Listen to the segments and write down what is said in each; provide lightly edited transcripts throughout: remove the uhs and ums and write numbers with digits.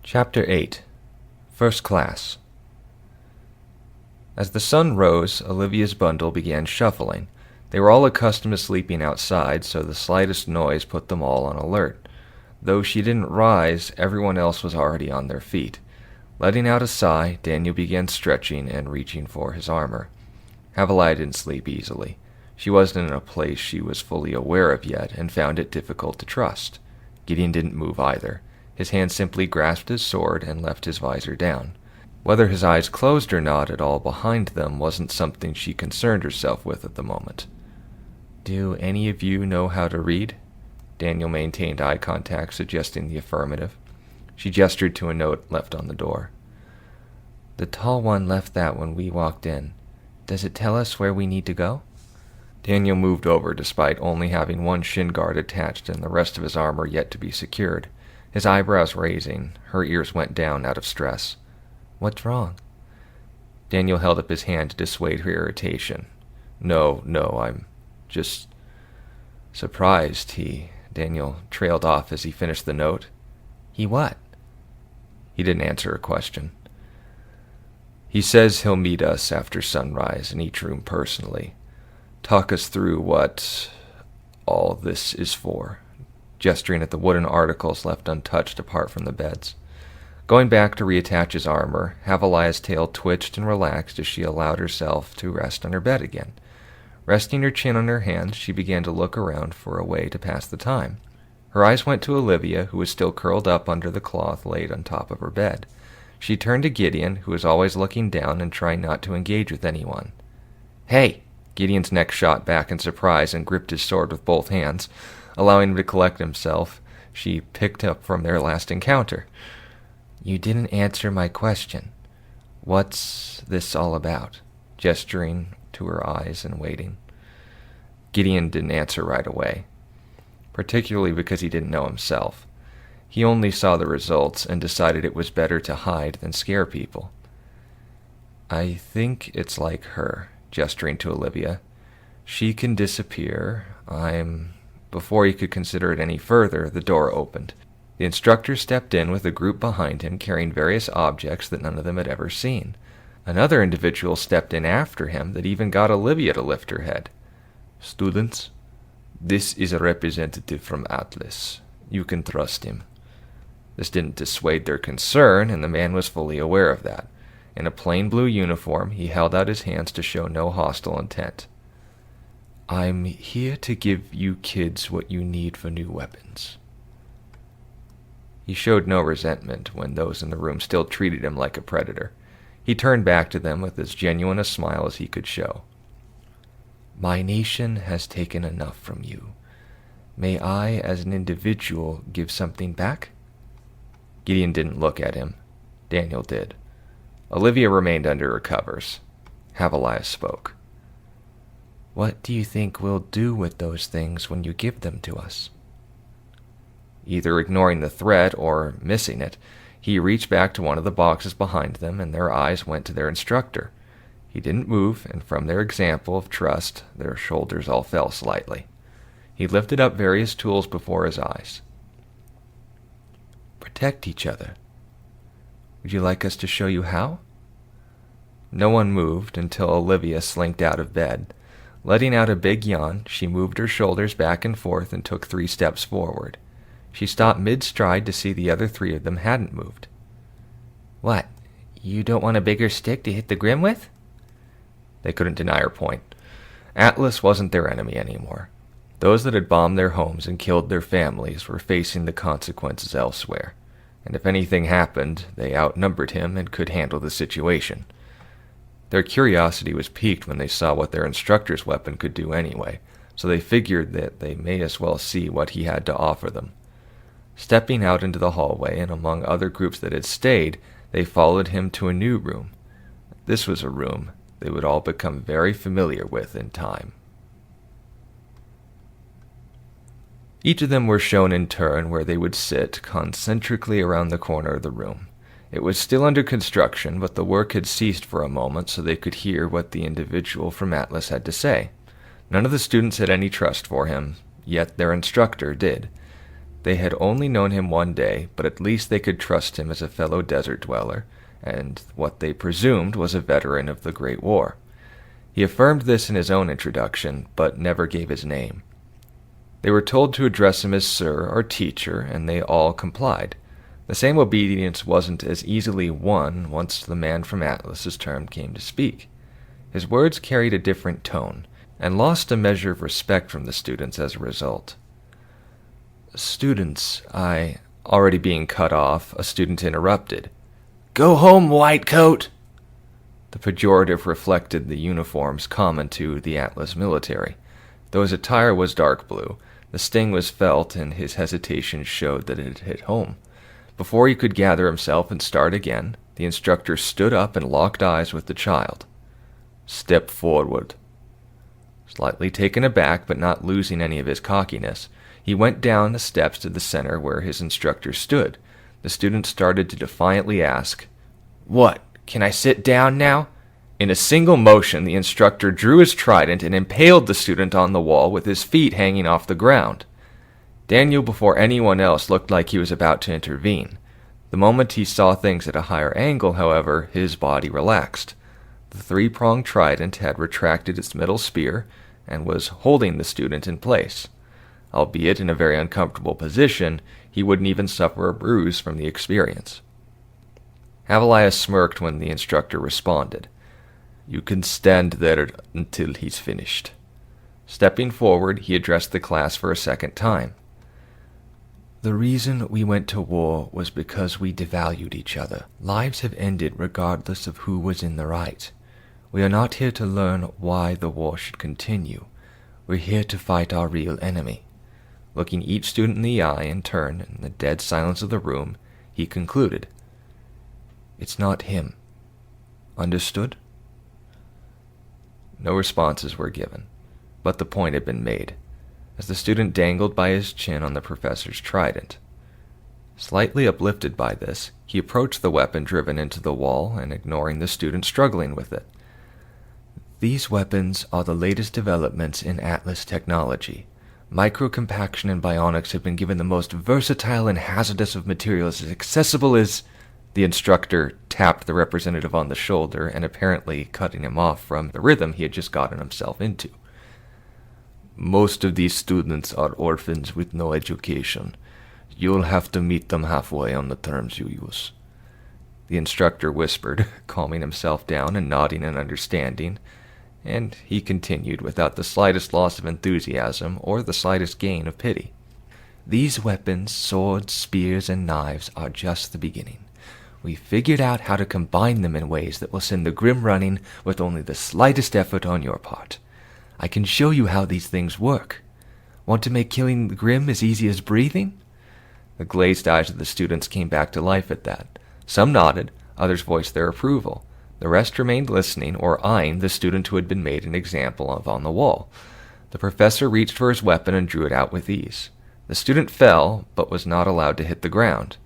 Chapter 8. First Class. As the sun rose, Olivia's bundle began shuffling. They were all accustomed to sleeping outside, so the slightest noise put them all on alert. Though she didn't rise, everyone else was already on their feet. Letting out a sigh, Daniel began stretching and reaching for his armor. Havilah didn't sleep easily. She wasn't in a place she was fully aware of yet, and found it difficult to trust. Gideon didn't move either. His hand simply grasped his sword and left his visor down. Whether his eyes closed or not at all behind them wasn't something she concerned herself with at the moment. "Do any of you know how to read?" Daniel maintained eye contact, suggesting the affirmative. She gestured to a note left on the door. "The tall one left that when we walked in. Does it tell us where we need to go?" Daniel moved over despite only having one shin guard attached and the rest of his armor yet to be secured. His eyebrows raising, her ears went down out of stress. "What's wrong?" Daniel held up his hand to dissuade her irritation. No, I'm just surprised Daniel trailed off as he finished the note. "He what?" He didn't answer her question. "He says he'll meet us after sunrise in each room personally. Talk us through what all this is for," gesturing at the wooden articles left untouched apart from the beds. Going back to reattach his armor, Havilah's tail twitched and relaxed as she allowed herself to rest on her bed again. Resting her chin on her hands, she began to look around for a way to pass the time. Her eyes went to Olivia, who was still curled up under the cloth laid on top of her bed. She turned to Gideon, who was always looking down and trying not to engage with anyone. "Hey!" Gideon's neck shot back in surprise and gripped his sword with both hands. Allowing him to collect himself, she picked up from their last encounter. "You didn't answer my question. What's this all about?" Gesturing to her eyes and waiting. Gideon didn't answer right away, particularly because he didn't know himself. He only saw the results and decided it was better to hide than scare people. "I think it's like her," gesturing to Olivia. "She can disappear. Before he could consider it any further, the door opened. The instructor stepped in with a group behind him carrying various objects that none of them had ever seen. Another individual stepped in after him that even got Olivia to lift her head. "Students, this is a representative from Atlas. You can trust him." This didn't dissuade their concern, and the man was fully aware of that. In a plain blue uniform, he held out his hands to show no hostile intent. "I'm here to give you kids what you need for new weapons." He showed no resentment when those in the room still treated him like a predator. He turned back to them with as genuine a smile as he could show. "My nation has taken enough from you. May I, as an individual, give something back?" Gideon didn't look at him. Daniel did. Olivia remained under her covers. Havilah spoke. "What do you think we'll do with those things when you give them to us?" Either ignoring the threat or missing it, he reached back to one of the boxes behind them, and their eyes went to their instructor. He didn't move, and from their example of trust, their shoulders all fell slightly. He lifted up various tools before his eyes. "Protect each other. Would you like us to show you how?" No one moved until Olivia slinked out of bed. Letting out a big yawn, she moved her shoulders back and forth and took 3 steps forward. She stopped mid-stride to see the other 3 of them hadn't moved. "What, you don't want a bigger stick to hit the Grim with?" They couldn't deny her point. Atlas wasn't their enemy anymore. Those that had bombed their homes and killed their families were facing the consequences elsewhere, and if anything happened, they outnumbered him and could handle the situation. Their curiosity was piqued when they saw what their instructor's weapon could do anyway, so they figured that they may as well see what he had to offer them. Stepping out into the hallway and among other groups that had stayed, they followed him to a new room. This was a room they would all become very familiar with in time. Each of them were shown in turn where they would sit concentrically around the corner of the room. It was still under construction, but the work had ceased for a moment so they could hear what the individual from Atlas had to say. None of the students had any trust for him, yet their instructor did. They had only known him one day, but at least they could trust him as a fellow desert dweller, and what they presumed was a veteran of the Great War. He affirmed this in his own introduction, but never gave his name. They were told to address him as Sir or Teacher, and they all complied. The same obedience wasn't as easily won once the man from Atlas's turn came to speak. His words carried a different tone, and lost a measure of respect from the students as a result. "Students, Already being cut off, a student interrupted. "Go home, white coat!" The pejorative reflected the uniforms common to the Atlas military. Though his attire was dark blue, the sting was felt, and his hesitation showed that it had hit home. Before he could gather himself and start again, the instructor stood up and locked eyes with the child. "Step forward." Slightly taken aback, but not losing any of his cockiness, he went down the steps to the center where his instructor stood. The student started to defiantly ask, "What, can I sit down now?" In a single motion, the instructor drew his trident and impaled the student on the wall with his feet hanging off the ground. Daniel, before anyone else, looked like he was about to intervene. The moment he saw things at a higher angle, however, his body relaxed. The three-pronged trident had retracted its middle spear and was holding the student in place. Albeit in a very uncomfortable position, he wouldn't even suffer a bruise from the experience. Havaliah smirked when the instructor responded. "You can stand there until he's finished." Stepping forward, he addressed the class for a second time. "The reason we went to war was because we devalued each other. Lives have ended regardless of who was in the right. We are not here to learn why the war should continue. We're here to fight our real enemy." Looking each student in the eye in turn, in the dead silence of the room, he concluded, "It's not him. Understood?" No responses were given, but the point had been made, as the student dangled by his chin on the professor's trident. Slightly uplifted by this, he approached the weapon driven into the wall and ignoring the student struggling with it. "These weapons are the latest developments in Atlas technology. Microcompaction and bionics have been given the most versatile and hazardous of materials as accessible as—" The instructor tapped the representative on the shoulder and apparently cutting him off from the rhythm he had just gotten himself into. "Most of these students are orphans with no education. You'll have to meet them halfway on the terms you use." The instructor whispered, calming himself down and nodding in understanding, and he continued without the slightest loss of enthusiasm or the slightest gain of pity. "These weapons, swords, spears, and knives are just the beginning. We figured out how to combine them in ways that will send the Grim running with only the slightest effort on your part. I can show you how these things work. Want to make killing the Grim as easy as breathing?" The glazed eyes of the students came back to life at that. Some nodded, others voiced their approval. The rest remained listening or eyeing the student who had been made an example of on the wall. The professor reached for his weapon and drew it out with ease. The student fell, but was not allowed to hit the ground.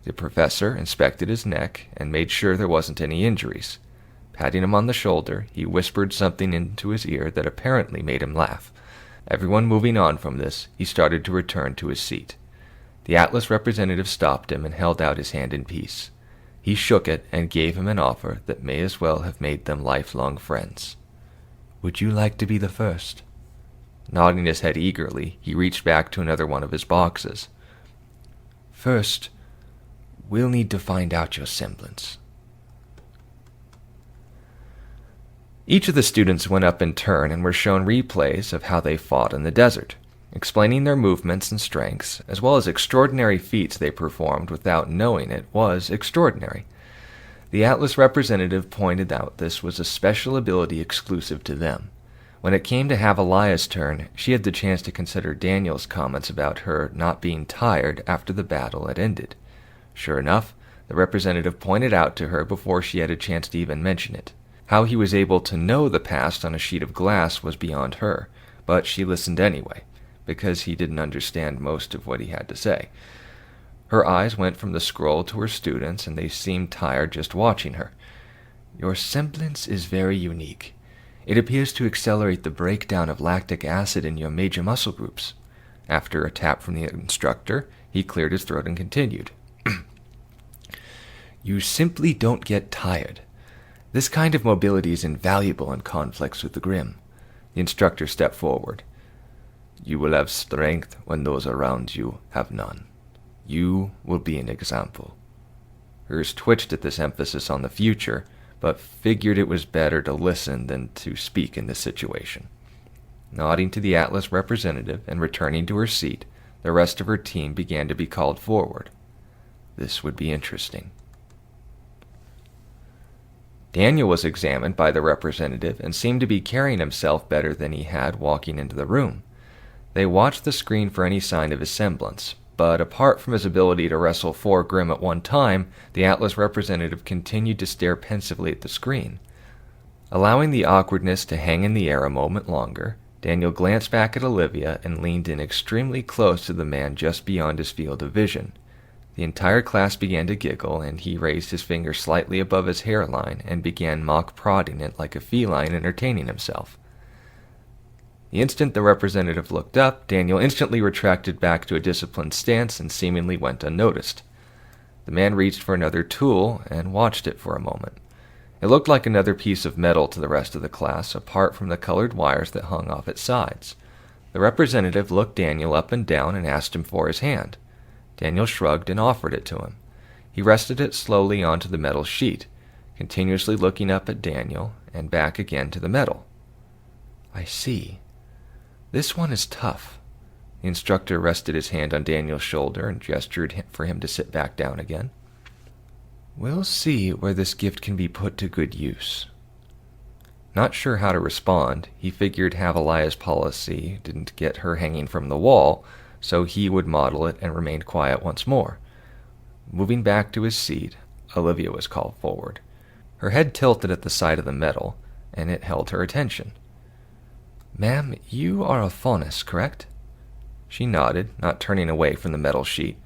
The professor inspected his neck and made sure there wasn't any injuries. Patting him on the shoulder, he whispered something into his ear that apparently made him laugh. Everyone moving on from this, he started to return to his seat. The Atlas representative stopped him and held out his hand in peace. He shook it and gave him an offer that may as well have made them lifelong friends. "Would you like to be the first?" Nodding his head eagerly, he reached back to another one of his boxes. "First, we'll need to find out your semblance." Each of the students went up in turn and were shown replays of how they fought in the desert, explaining their movements and strengths, as well as extraordinary feats they performed without knowing it was extraordinary. The Atlas representative pointed out this was a special ability exclusive to them. When it came to Havaliah's turn, she had the chance to consider Daniel's comments about her not being tired after the battle had ended. Sure enough, the representative pointed out to her before she had a chance to even mention it. How he was able to know the past on a sheet of glass was beyond her, but she listened anyway, because he didn't understand most of what he had to say. Her eyes went from the scroll to her students, and they seemed tired just watching her. "Your semblance is very unique. It appears to accelerate the breakdown of lactic acid in your major muscle groups. After a tap from the instructor, he cleared his throat and continued. You simply don't get tired. This kind of mobility is invaluable in conflicts with the Grim. The instructor stepped forward. You will have strength when those around you have none. You will be an example. Hers twitched at this emphasis on the future, but figured it was better to listen than to speak in this situation. Nodding to the Atlas representative and returning to her seat, the rest of her team began to be called forward. This would be interesting. Daniel was examined by the representative and seemed to be carrying himself better than he had walking into the room. They watched the screen for any sign of his semblance, but apart from his ability to wrestle 4 Grim at one time, the Atlas representative continued to stare pensively at the screen. Allowing the awkwardness to hang in the air a moment longer, Daniel glanced back at Olivia and leaned in extremely close to the man just beyond his field of vision. The entire class began to giggle, and he raised his finger slightly above his hairline and began mock-prodding it like a feline entertaining himself. The instant the representative looked up, Daniel instantly retracted back to a disciplined stance and seemingly went unnoticed. The man reached for another tool and watched it for a moment. It looked like another piece of metal to the rest of the class, apart from the colored wires that hung off its sides. The representative looked Daniel up and down and asked him for his hand. Daniel shrugged and offered it to him. He rested it slowly onto the metal sheet, continuously looking up at Daniel and back again to the metal. I see. This one is tough. The instructor rested his hand on Daniel's shoulder and gestured for him to sit back down again. We'll see where this gift can be put to good use. Not sure how to respond, he figured Havalia's policy didn't get her hanging from the wall, so he would model it and remained quiet once more. Moving back to his seat, Olivia was called forward. Her head tilted at the sight of the metal, and it held her attention. Ma'am, you are a faunus, correct? She nodded, not turning away from the metal sheet.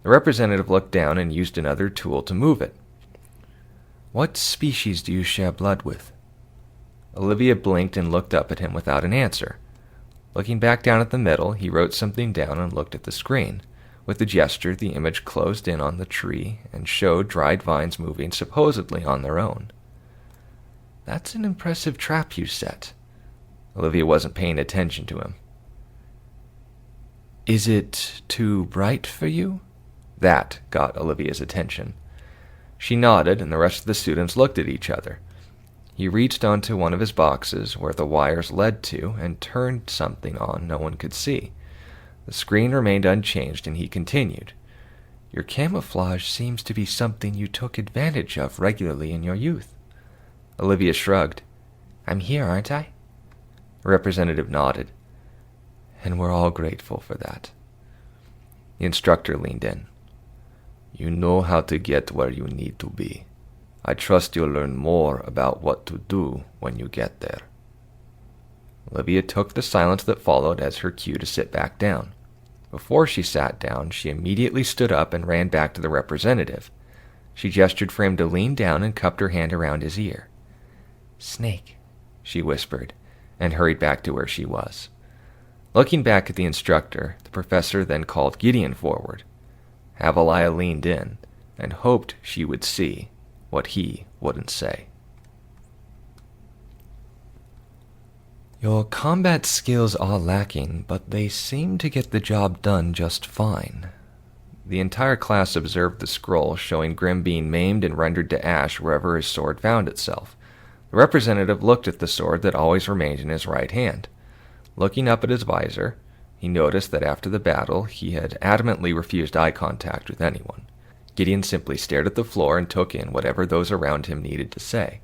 The representative looked down and used another tool to move it. What species do you share blood with? Olivia blinked and looked up at him without an answer. Looking back down at the metal, he wrote something down and looked at the screen. With a gesture, the image closed in on the tree and showed dried vines moving supposedly on their own. That's an impressive trap you set. Olivia wasn't paying attention to him. Is it too bright for you? That got Olivia's attention. She nodded, and the rest of the students looked at each other. He reached onto one of his boxes where the wires led to and turned something on no one could see. The screen remained unchanged, and he continued. Your camouflage seems to be something you took advantage of regularly in your youth. Olivia shrugged. I'm here, aren't I? The representative nodded. And we're all grateful for that. The instructor leaned in. You know how to get where you need to be. I trust you'll learn more about what to do when you get there. Olivia took the silence that followed as her cue to sit back down. Before she sat down, she immediately stood up and ran back to the representative. She gestured for him to lean down and cupped her hand around his ear. Snake, she whispered, and hurried back to where she was. Looking back at the instructor, the professor then called Gideon forward. Havalia leaned in and hoped she would see what he wouldn't say. Your combat skills are lacking, but they seem to get the job done just fine. The entire class observed the scroll showing Grim being maimed and rendered to ash wherever his sword found itself. The representative looked at the sword that always remained in his right hand. Looking up at his visor, he noticed that after the battle he had adamantly refused eye contact with anyone. Gideon simply stared at the floor and took in whatever those around him needed to say.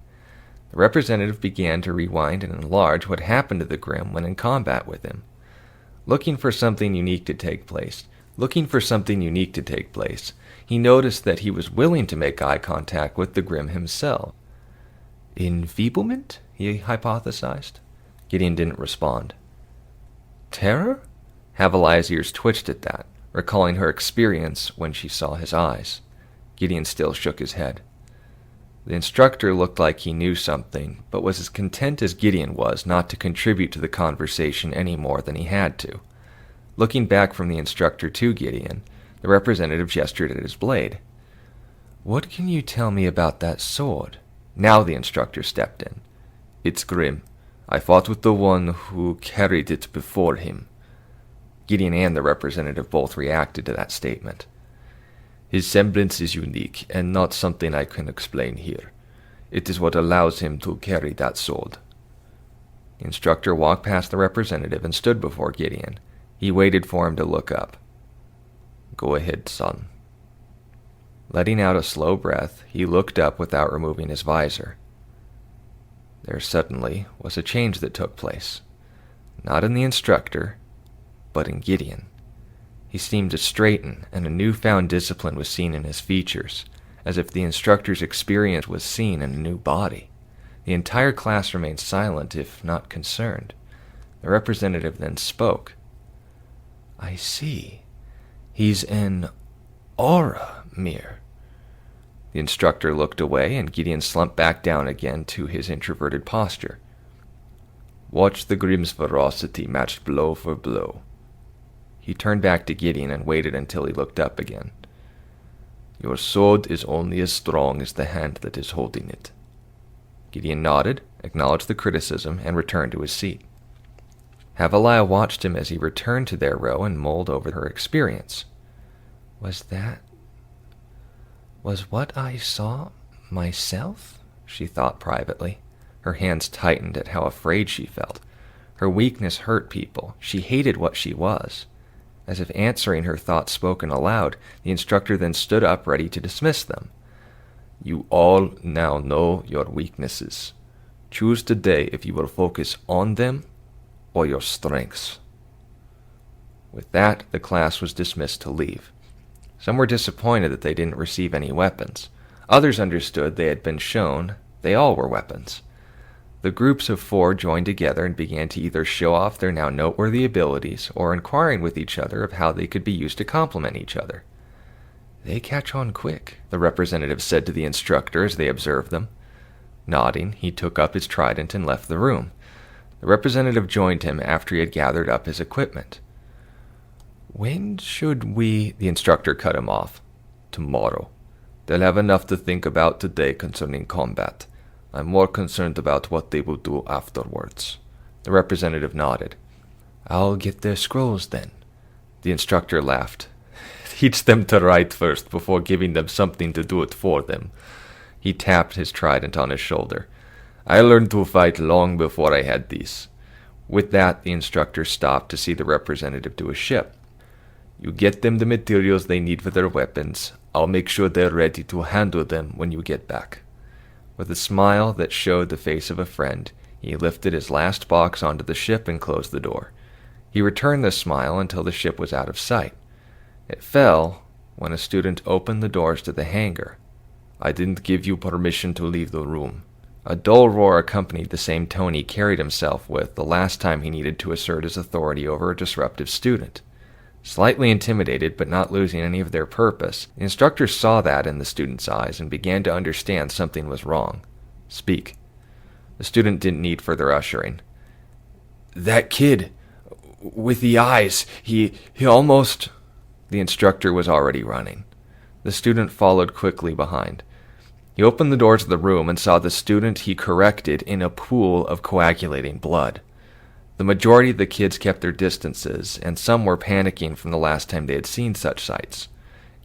The representative began to rewind and enlarge what happened to the Grim when in combat with him. Looking for something unique to take place, he noticed that he was willing to make eye contact with the Grim himself. Enfeeblement? He hypothesized. Gideon didn't respond. Terror? Havalia's ears twitched at that, recalling her experience when she saw his eyes. Gideon still shook his head. The instructor looked like he knew something, but was as content as Gideon was not to contribute to the conversation any more than he had to. Looking back from the instructor to Gideon, the representative gestured at his blade. "What can you tell me about that sword?" Now the instructor stepped in. "It's grim. I fought with the one who carried it before him." Gideon and the representative both reacted to that statement. "His semblance is unique, and not something I can explain here. It is what allows him to carry that sword." The instructor walked past the representative and stood before Gideon. He waited for him to look up. "Go ahead, son." Letting out a slow breath, he looked up without removing his visor. There suddenly was a change that took place, not in the instructor, but in Gideon. He seemed to straighten, and a newfound discipline was seen in his features, as if the instructor's experience was seen in a new body. The entire class remained silent, if not concerned. The representative then spoke. "I see. He's an aura mirror." The instructor looked away, and Gideon slumped back down again to his introverted posture. "Watch the Grimm's ferocity matched blow for blow." He turned back to Gideon and waited until he looked up again. "Your sword is only as strong as the hand that is holding it." Gideon nodded, acknowledged the criticism, and returned to his seat. Havilah watched him as he returned to their row and mulled over her experience. Was what I saw myself? She thought privately. Her hands tightened at how afraid she felt. Her weakness hurt people. She hated what she was. As if answering her thoughts spoken aloud, the instructor then stood up ready to dismiss them. "You all now know your weaknesses. Choose today if you will focus on them or your strengths." With that, the class was dismissed to leave. Some were disappointed that they didn't receive any weapons. Others understood they had been shown they all were weapons. The groups of 4 joined together and began to either show off their now noteworthy abilities or inquiring with each other of how they could be used to complement each other. "They catch on quick," the representative said to the instructor as they observed them. Nodding, he took up his trident and left the room. The representative joined him after he had gathered up his equipment. "When should we—" The instructor cut him off. "Tomorrow. They'll have enough to think about today concerning combat. I'm more concerned about what they will do afterwards." The representative nodded. "I'll get their scrolls then." The instructor laughed. "Teach them to write first before giving them something to do it for them." He tapped his trident on his shoulder. "I learned to fight long before I had these." With that, the instructor stopped to see the representative to his ship. "You get them the materials they need for their weapons. I'll make sure they're ready to handle them when you get back." With a smile that showed the face of a friend, he lifted his last box onto the ship and closed the door. He returned the smile until the ship was out of sight. It fell when a student opened the doors to the hangar. "I didn't give you permission to leave the room." A dull roar accompanied the same tone he carried himself with the last time he needed to assert his authority over a disruptive student. Slightly intimidated, but not losing any of their purpose, the instructor saw that in the student's eyes and began to understand something was wrong. "Speak." The student didn't need further ushering. "That kid, with the eyes, he almost—" The instructor was already running. The student followed quickly behind. He opened the doors of the room and saw the student he corrected in a pool of coagulating blood. The majority of the kids kept their distances, and some were panicking from the last time they had seen such sights.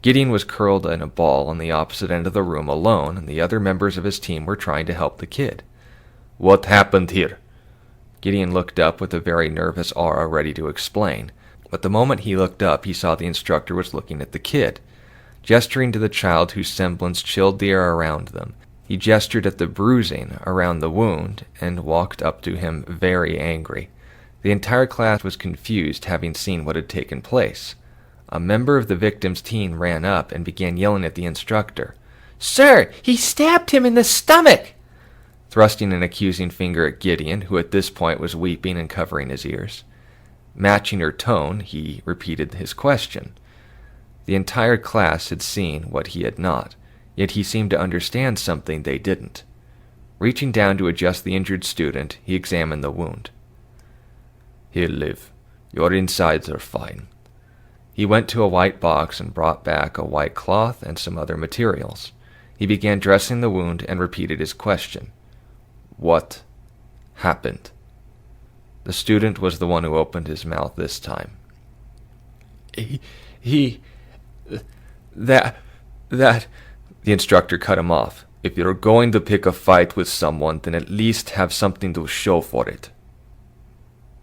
Gideon was curled in a ball on the opposite end of the room alone, and the other members of his team were trying to help the kid. "What happened here?" Gideon looked up with a very nervous aura ready to explain, but the moment he looked up he saw the instructor was looking at the kid. Gesturing to the child whose semblance chilled the air around them, he gestured at the bruising around the wound and walked up to him very angry. The entire class was confused, having seen what had taken place. A member of the victim's team ran up and began yelling at the instructor. "Sir, he stabbed him in the stomach!" Thrusting an accusing finger at Gideon, who at this point was weeping and covering his ears. Matching her tone, he repeated his question. The entire class had seen what he had not, yet he seemed to understand something they didn't. Reaching down to adjust the injured student, he examined the wound. "Here, Liv. Your insides are fine. He went to a white box and brought back a white cloth and some other materials. He began dressing the wound and repeated his question. What happened? The student was the one who opened his mouth this time. That, the instructor cut him off. If you're going to pick a fight with someone, then at least have something to show for it.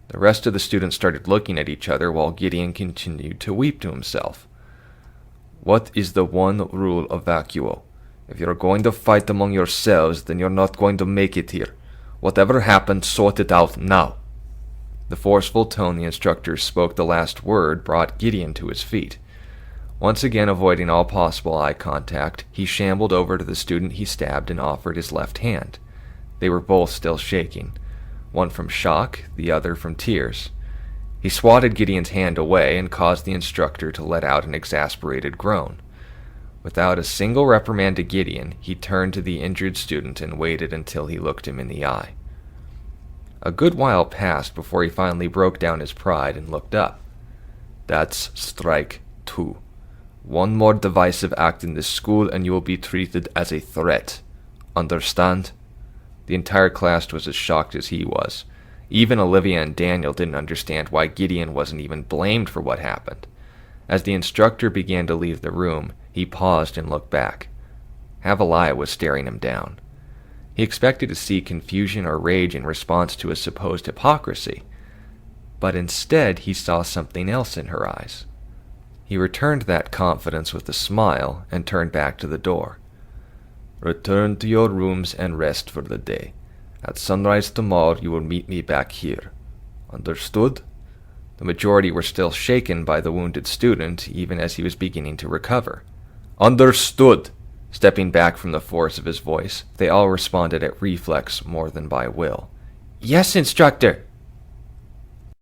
The rest of the students started looking at each other while Gideon continued to weep to himself. What is the one rule of vacuo? If you're going to fight among yourselves, then you're not going to make it here. Whatever happened, sort it out now. The forceful tone the instructor spoke the last word brought Gideon to his feet. Once again avoiding all possible eye contact, he shambled over to the student he stabbed and offered his left hand. They were both still shaking, one from shock, the other from tears. He swatted Gideon's hand away and caused the instructor to let out an exasperated groan. Without a single reprimand to Gideon, he turned to the injured student and waited until he looked him in the eye. A good while passed before he finally broke down his pride and looked up. That's strike 2. One more divisive act in this school and you will be treated as a threat. Understand? The entire class was as shocked as he was. Even Olivia and Daniel didn't understand why Gideon wasn't even blamed for what happened. As the instructor began to leave the room, he paused and looked back. Havelia was staring him down. He expected to see confusion or rage in response to his supposed hypocrisy, but instead he saw something else in her eyes. He returned that confidence with a smile and turned back to the door. Return to your rooms and rest for the day. At sunrise tomorrow you will meet me back here. Understood? The majority were still shaken by the wounded student, even as he was beginning to recover. Understood! Stepping back from the force of his voice, they all responded at reflex more than by will. Yes, instructor!